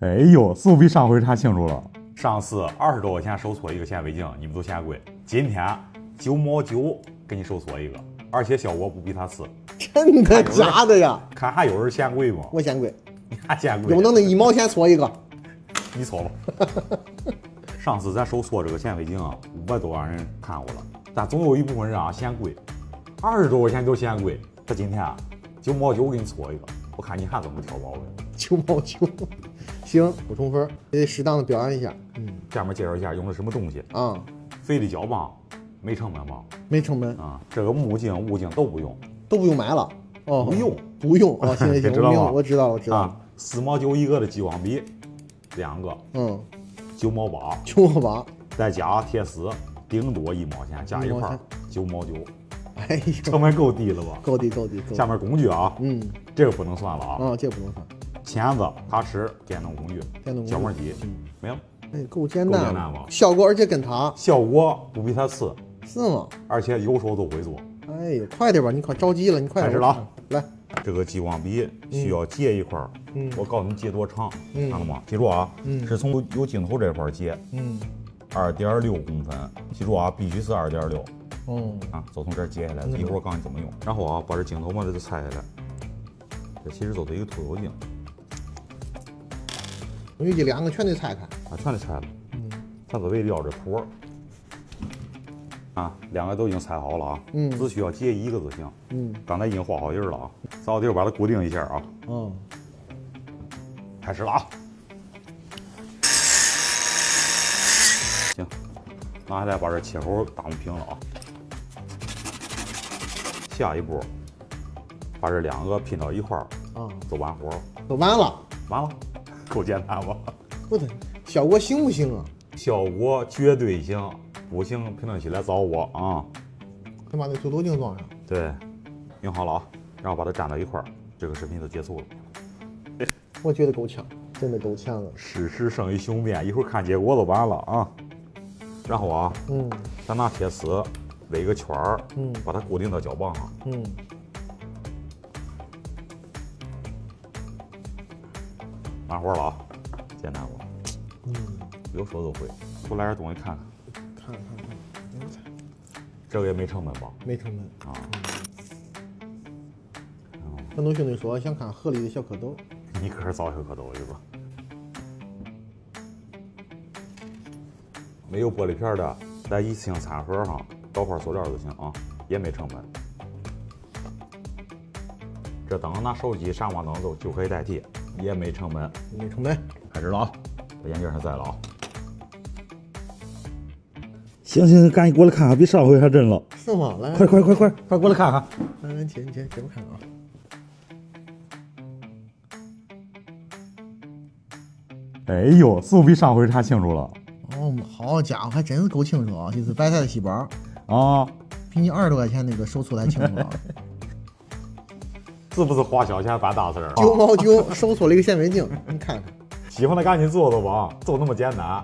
哎呦，似乎比上回查清楚了。上次20多块钱收错一个显微镜，你们都嫌贵。今天9毛9给你收错一个，而且效果不比它次。真的假的呀？看还有人嫌贵吗？我嫌贵，你还嫌贵？有能耐1毛钱错一个。你错了。上次咱收错这个显微镜啊，500多万人看过了，但总有一部分人啊嫌贵，20多块钱都嫌贵。他今天啊9毛9给你错一个，我看你还怎么挑毛病。9毛9，行，不充分，得适当的表扬一下。下面介绍一下用的什么东西啊？菲力胶棒，没成本吗？没成本啊。这个目镜、物镜都不用，都不用买了。哦，不用，不用。哦，行行行，知道吗？我知道，我知道。啊，4毛9一个的激光笔，2个，9毛8，9毛8，再加铁丝，顶多1毛钱，加一块9毛9。哎呦，成本够低了吧？够低。下面工具啊，这个不能算了啊。这不能算。钳子、卡尺、电动工具、搅拌机，没了。哎，够简单吧？效果而且跟它效果不比它次，是吗？而且有手都会做。哎呦，快点吧，你快着急了，你快点。开始了啊！来，这个激光笔需要截一块儿，我告诉你截多长，看到吗？记住啊，是从有镜头这块截，2.6公分，记住啊，必须是2.6。啊，就从这儿截下来，一会儿我告诉你怎么用。然后啊，把这镜头嘛就拆下来，这其实就是一个凸透镜。我预计2个全得拆开。啊，全得拆了。它是围绕着坨儿。啊，2个都已经拆好了啊。只需要截1个就行。刚才已经画好印了啊，找地儿把它固定一下啊。开始了啊。行，拿下来把这切口打平了啊。下一步，把这2个拼到一块儿就完活了。都完了。完了，够简单吧？不对，效果行不行啊？效果绝对行，不行评论区来找我啊。先把那凸透镜装上。对，用好了啊，然后把它粘到一块儿，这个视频就结束了。我觉得够呛，真的够呛了。事实胜于雄辩，一会儿看结果就完了啊。然后啊，咱拿铁丝围个圈儿，把它固定到胶棒上。完活了啊，简单不？有手就会。多来点东西看看。看，这个也没成本吧？没成本啊。很多兄弟说想看合理的小蝌蚪，你可是造小蝌蚪是吧？没有玻璃片的，在一次性餐盒上搞块塑料就行啊，也没成本。这灯拿手机闪光灯就可以代替，也没成本。没成本。开始了啊，把眼镜上摘了啊。行，赶紧过来看看，比上回还真了。是吗？来，快过来看看。来，你接我看啊。哎呦，似乎比上回查清楚了。哦，好家伙，还真是够清楚啊！这是白菜的细胞啊，比你20多块钱那个手粗的还清楚啊。是不是花小钱办大事儿？ 9毛9收错了一个显微镜，你看看。喜欢的赶紧做吧，就那么简单。